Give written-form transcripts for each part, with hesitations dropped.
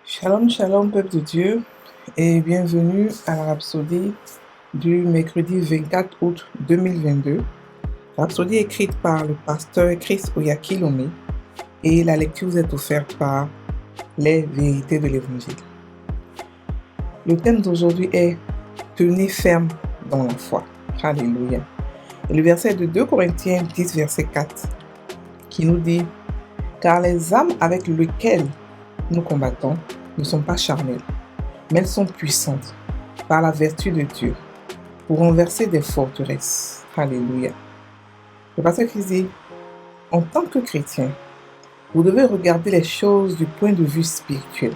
Shalom, shalom, peuple de Dieu, et bienvenue à la rhapsodie du mercredi 24 août 2022. Rhapsodie écrite par le pasteur Chris Oyakilome, et la lecture vous est offerte par les vérités de l'Évangile. Le thème d'aujourd'hui est « Tenez ferme dans la foi ». Alléluia. Et le verset de 2 Corinthiens 10, verset 4, qui nous dit « Car les armes avec lesquelles nous combattons ne sont pas charnelles, mais elles sont puissantes par la vertu de Dieu pour renverser des forteresses. » Alléluia. Le pasteur Christ dit, en tant que chrétien, vous devez regarder les choses du point de vue spirituel.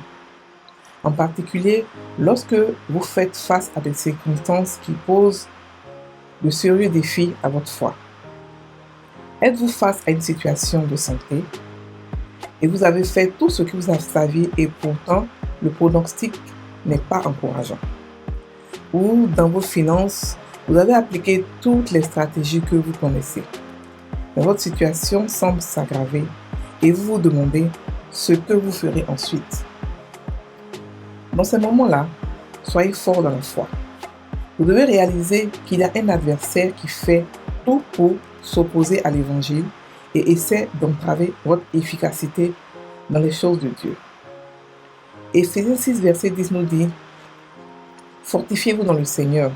En particulier, lorsque vous faites face à des circonstances qui posent de sérieux défis à votre foi. Êtes-vous face à une situation de santé et vous avez fait tout ce que vous saviez et pourtant le pronostic n'est pas encourageant? Ou dans vos finances, vous avez appliqué toutes les stratégies que vous connaissez, mais votre situation semble s'aggraver et vous vous demandez ce que vous ferez ensuite. Dans ces moments-là, soyez fort dans la foi. Vous devez réaliser qu'il y a un adversaire qui fait tout pour s'opposer à l'évangile et essaie d'entraver votre efficacité dans les choses de Dieu. Éphésiens 6, verset 10 nous dit « Fortifiez-vous dans le Seigneur,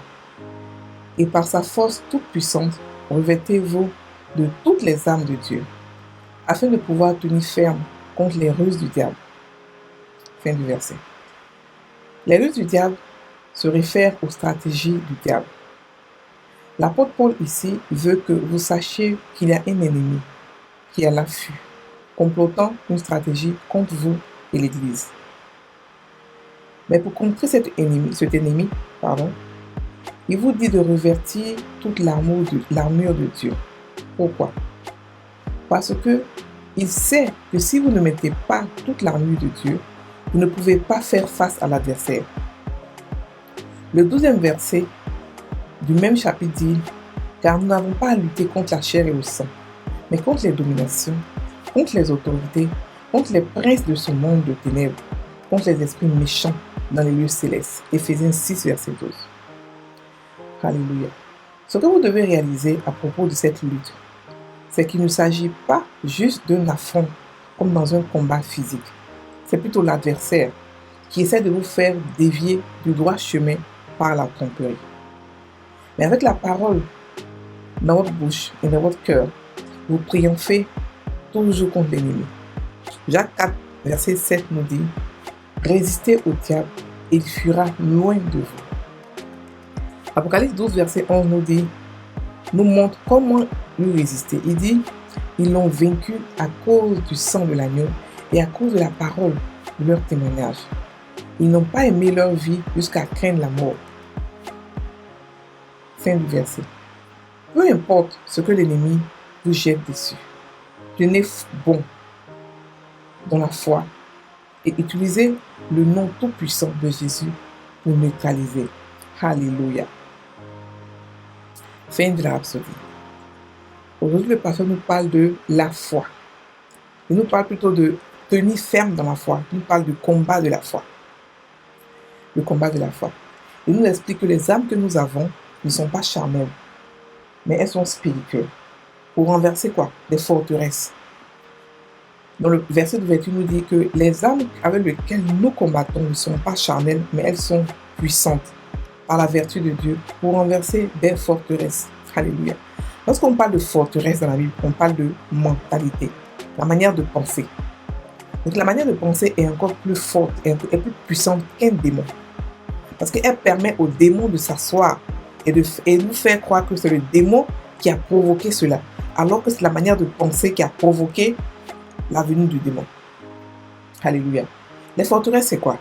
et par sa force toute puissante, revêtez-vous de toutes les armes de Dieu, afin de pouvoir tenir ferme contre les ruses du diable. » Fin du verset. Les ruses du diable se réfèrent aux stratégies du diable. L'apôtre Paul ici veut que vous sachiez qu'il y a un ennemi qui est à l'affût, complotant une stratégie contre vous et l'Église. Mais pour contrer cet ennemi, il vous dit de revêtir toute l'armure de Dieu. Pourquoi? Parce que il sait que si vous ne mettez pas toute l'armure de Dieu, vous ne pouvez pas faire face à l'adversaire. Le 12e verset du même chapitre dit « Car nous n'avons pas à lutter contre la chair et le sang, mais contre les dominations, contre les autorités, contre les princes de ce monde de ténèbres, contre les esprits méchants dans les lieux célestes. » Éphésiens 6, verset 12. Alléluia. Ce que vous devez réaliser à propos de cette lutte, c'est qu'il ne s'agit pas juste d'un affront comme dans un combat physique. C'est plutôt l'adversaire qui essaie de vous faire dévier du droit chemin par la tromperie. Mais avec la parole dans votre bouche et dans votre cœur, vous triomphez toujours contre l'ennemi. Jacques 4, verset 7 nous dit « Résistez au diable et il fuira loin de vous. » Apocalypse 12, verset 11 nous montre comment lui résister. Il dit « Ils l'ont vaincu à cause du sang de l'agneau et à cause de la parole de leur témoignage. Ils n'ont pas aimé leur vie jusqu'à craindre la mort. » Fin du verset. Peu importe ce que l'ennemi vous jette dessus, tenez bon dans la foi et utilisez le nom tout-puissant de Jésus pour neutraliser. Alléluia. Fin de la rhapsodie. Aujourd'hui, le pasteur nous parle de la foi. Il nous parle plutôt de tenir ferme dans la foi. Il nous parle du combat de la foi. Le combat de la foi. Il nous explique que les armes que nous avons ne sont pas charnelles, mais elles sont spirituelles. Pour renverser quoi? Des forteresses. Dans le verset d'ouverture, nous dit que les armes avec lesquelles nous combattons ne sont pas charnelles, mais elles sont puissantes par la vertu de Dieu pour renverser des forteresses. Alléluia. Lorsqu'on parle de forteresse dans la Bible, on parle de mentalité, la manière de penser. Donc la manière de penser est encore plus forte et plus puissante qu'un démon. Parce qu'elle permet au démon de s'asseoir et nous faire croire que c'est le démon qui a provoqué cela, alors que c'est la manière de penser qui a provoqué la venue du démon. Alléluia. Les forteresses, c'est quoi?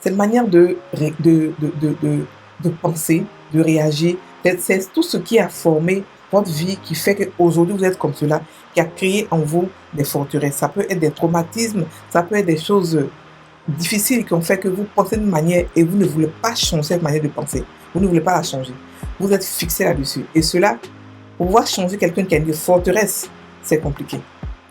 C'est une manière de penser, de réagir. C'est tout ce qui a formé votre vie, qui fait qu'aujourd'hui vous êtes comme cela, qui a créé en vous des forteresses. Ça peut être des traumatismes, ça peut être des choses difficiles qui ont fait que vous pensez d'une manière et vous ne voulez pas changer cette manière de penser. Vous ne voulez pas la changer. Vous êtes fixé là-dessus. Et cela, pour pouvoir changer quelqu'un qui a une forteresse, c'est compliqué.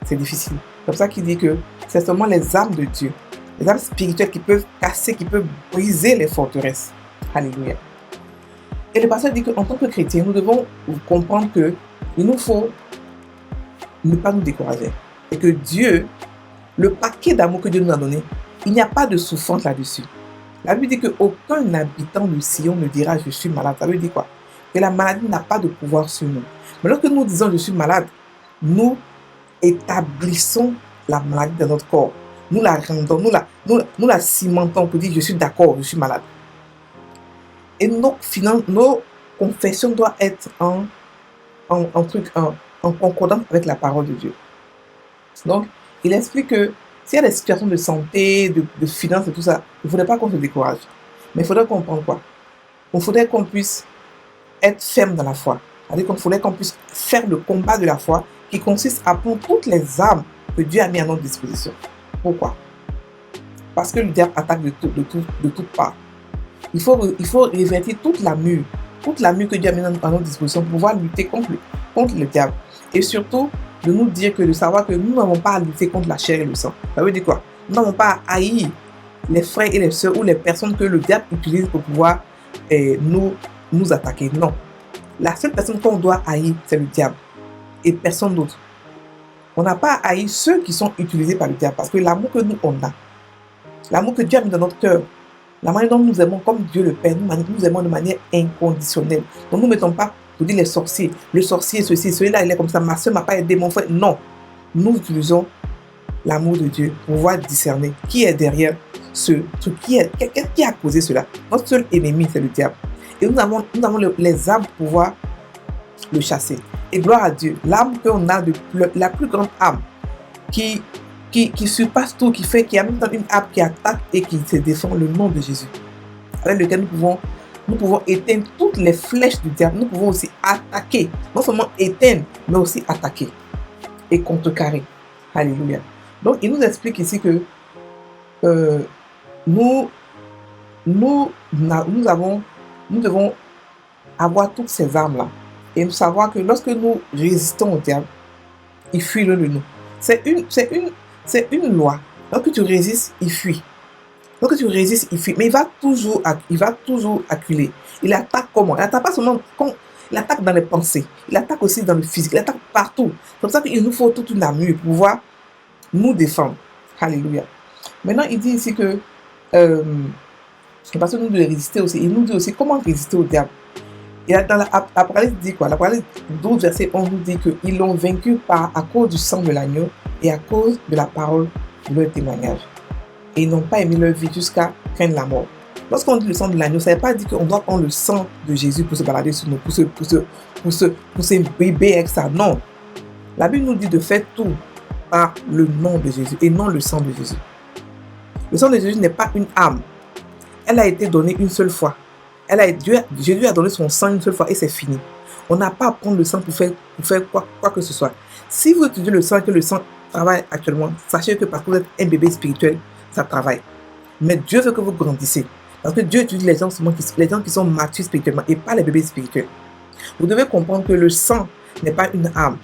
C'est difficile. C'est pour ça qu'il dit que c'est seulement les armes de Dieu, Les armes spirituelles qui peuvent casser, qui peuvent briser les forteresses. Alléluia. Et le pasteur dit qu'en tant que chrétien, nous devons comprendre qu'il nous faut ne pas nous décourager. Et que Dieu, le paquet d'amour que Dieu nous a donné, il n'y a pas de souffrance là-dessus. La Bible dit qu'aucun habitant de Sion ne dira « je suis malade ». Ça veut dire quoi? Que la maladie n'a pas de pouvoir sur nous. Mais lorsque nous disons « je suis malade », nous établissons la maladie dans notre corps. Nous la rendons, nous la cimentons pour dire « je suis d'accord, je suis malade ». Et nos confessions doivent être en concordance avec la parole de Dieu. Donc, il explique que s'il y a des situations de santé, de finances et tout ça, il ne faudrait pas qu'on se décourage. Mais il faudrait comprendre quoi? Il faudrait qu'on puisse être ferme dans la foi. C'est-à-dire qu'il faudrait qu'on puisse faire le combat de la foi qui consiste à prendre toutes les armes que Dieu a mis à notre disposition. Pourquoi? Parce que le diable attaque de toutes parts. Il faut révertir toute la mue que Dieu a mis à notre disposition pour pouvoir lutter contre le diable. Et surtout, de nous dire de savoir que nous n'avons pas à lutter contre la chair et le sang. Ça veut dire quoi? Nous n'avons pas à haïr les frères et les sœurs ou les personnes que le diable utilise pour pouvoir nous attaquer. Non. La seule personne qu'on doit haïr, c'est le diable et personne d'autre. On n'a pas à haïr ceux qui sont utilisés par le diable parce que l'amour que nous, on a, l'amour que Dieu a mis dans notre cœur, la manière dont nous aimons comme Dieu le Père, nous aimons de manière inconditionnelle. Donc nous ne mettons pas pour dire les sorciers, le sorcier, ceci, celui-là, il est comme ça, ma soeur m'a pas aidé, mon frère. Non, nous utilisons l'amour de Dieu pour pouvoir discerner qui est derrière ce truc, qui a causé cela. Notre seul ennemi, c'est le diable. Et nous avons les armes pour pouvoir le chasser. Et gloire à Dieu, l'arme qu'on a, la plus grande arme, qui surpasse tout, qui a même temps une arme qui attaque et qui se défend, le nom de Jésus, avec lequel nous pouvons éteindre toutes les flèches du diable. Nous pouvons aussi attaquer, non seulement éteindre, mais aussi attaquer et contrecarrer. Alléluia. Donc, il nous explique ici que nous devons avoir toutes ces armes-là et nous savoir que lorsque nous résistons au diable, il fuit de nous. C'est une loi. Lorsque tu résistes, il fuit. Lorsque tu résistes, il fuit. Mais il va toujours acculer. Il attaque comment? Il attaque pas seulement il attaque dans les pensées. Il attaque aussi dans le physique. Il attaque partout. C'est pour ça qu'il nous faut toute une armure pour pouvoir nous défendre. Alléluia. Maintenant, il dit ici que parce que nous devons résister aussi. Il nous dit aussi comment résister au diable. Et dans l'Apocalypse dit quoi? L'Apocalypse 12, verset 11 nous dit qu'ils l'ont vaincu à cause du sang de l'agneau et à cause de la parole de leur témoignage. Et ils n'ont pas aimé leur vie jusqu'à craindre la mort. Lorsqu'on dit le sang de l'agneau, ça ne veut pas dire qu'on doit prendre le sang de Jésus pour se balader sur nous, pour se bébé avec ça. Non. La Bible nous dit de faire tout par le nom de Jésus et non le sang de Jésus. Le sang de Jésus n'est pas une arme. Elle a été donnée une seule fois. Jésus a donné son sang une seule fois et c'est fini. On n'a pas à prendre le sang pour faire quoi que ce soit. Si vous utilisez le sang et que le sang travaille actuellement, sachez que parce que vous êtes un bébé spirituel, ça travaille. Mais Dieu veut que vous grandissiez. Parce que Dieu utilise les gens qui sont matures spirituellement et pas les bébés spirituels. Vous devez comprendre que le sang n'est pas une arme.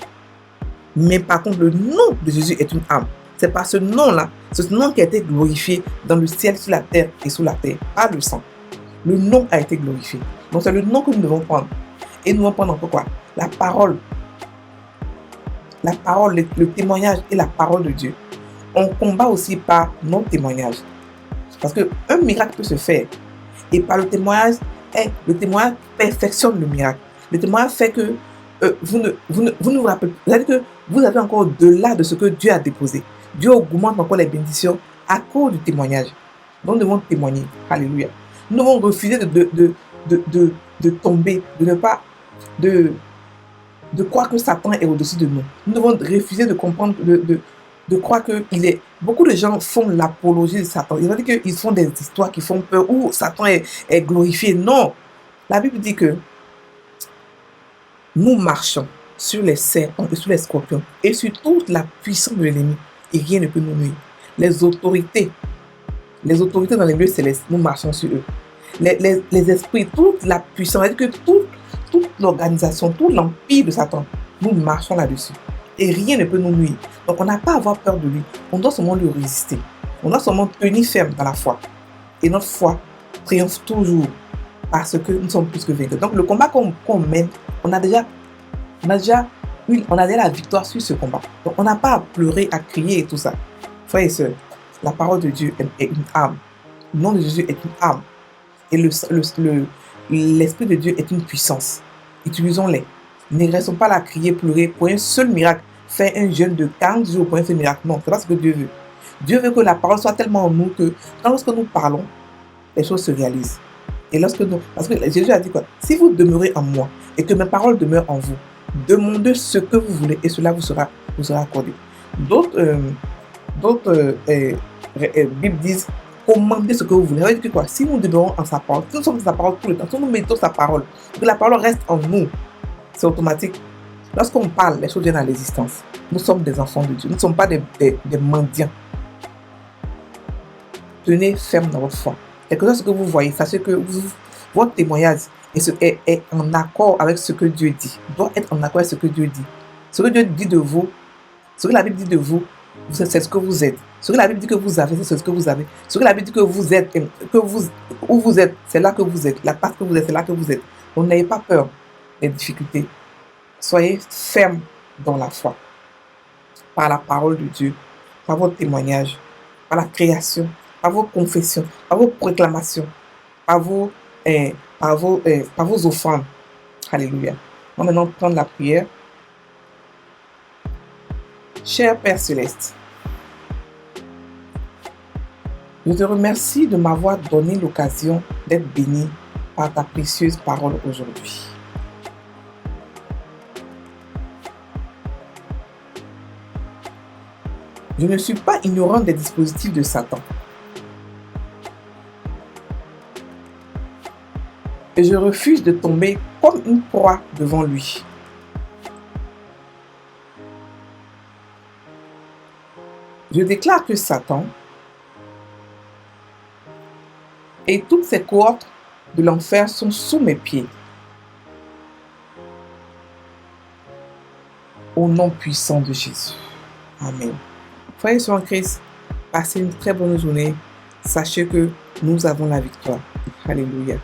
Mais par contre, le nom de Jésus est une arme. C'est par ce nom-là, ce nom qui a été glorifié dans le ciel, sur la terre et sous la terre, pas le sang. Le nom a été glorifié. Donc c'est le nom que nous devons prendre. Et nous devons prendre encore quoi? La parole. La parole, le témoignage et la parole de Dieu. On combat aussi par nos témoignages. Parce qu'un miracle peut se faire. Et par le témoignage perfectionne le miracle. Le témoignage fait que vous ne vous rappelez. C'est-à-dire que vous avez encore au-delà de ce que Dieu a déposé. Dieu augmente encore les bénédictions à cause du témoignage. Donc nous devons témoigner. Alléluia. Nous devons refuser de tomber, de croire que Satan est au-dessus de nous. Nous devons refuser de comprendre, de croire qu'il est... Beaucoup de gens font l'apologie de Satan. Ils vont dire qu'ils font des histoires qui font peur, où Satan est glorifié. Non! La Bible dit que nous marchons sur les serpents et sur les scorpions et sur toute la puissance de l'ennemi et rien ne peut nous nuire. Les autorités dans les lieux célestes, nous marchons sur eux. Les esprits, toute la puissance, c'est-à-dire que toute l'organisation, tout l'empire de Satan, nous marchons là-dessus. Et rien ne peut nous nuire. Donc on n'a pas à avoir peur de lui. On doit seulement lui résister. On doit seulement tenir ferme dans la foi. Et notre foi triomphe toujours parce que nous sommes plus que vainqueurs. Donc le combat qu'on mène, on a déjà la victoire sur ce combat. Donc on n'a pas à pleurer, à crier et tout ça. Frères et sœurs, la parole de Dieu est une arme. Le nom de Jésus est une arme. Et l'Esprit de Dieu est une puissance. Utilisons-les. Ne restons pas là à crier, pleurer pour un seul miracle. Faire un jeûne de 40 jours pour un seul miracle. Non, c'est pas ce que Dieu veut. Dieu veut que la parole soit tellement en nous que lorsque nous parlons, les choses se réalisent. Et parce que Jésus a dit quoi? Si vous demeurez en moi et que mes paroles demeurent en vous, demandez ce que vous voulez et cela vous sera accordé. D'autres Bibles disent commandez ce que vous voulez. Ça veut dire quoi? Si nous demeurons en sa parole, si nous sommes dans sa parole tout le temps, si nous mettons sa parole, que la parole reste en nous, c'est automatique. Lorsqu'on parle, les choses viennent à l'existence. Nous sommes des enfants de Dieu. Nous ne sommes pas des mendiants. Tenez ferme dans votre foi. Quelque chose que vous voyez, sachez que votre témoignage est en accord avec ce que Dieu dit. Doit être en accord avec ce que Dieu dit. Ce que Dieu dit de vous, ce que la Bible dit de vous, c'est ce que vous êtes. Ce que la Bible dit que vous avez, c'est ce que vous avez. Ce que la Bible dit que vous êtes, où vous êtes, c'est là que vous êtes. La place que vous êtes, c'est là que vous êtes. Donc n'ayez pas peur des difficultés. Soyez ferme dans la foi. Par la parole de Dieu, par votre témoignage, par la création, par vos confessions, par vos proclamations, par vos offrandes. Alléluia. On va maintenant prendre la prière. Cher Père Céleste, je te remercie de m'avoir donné l'occasion d'être béni par ta précieuse parole aujourd'hui. Je ne suis pas ignorant des dispositifs de Satan. Et je refuse de tomber comme une proie devant lui. Je déclare que Satan et toutes ses cohortes de l'enfer sont sous mes pieds. Au nom puissant de Jésus. Amen. Frères et sœurs en Christ, passez une très bonne journée. Sachez que nous avons la victoire. Alléluia.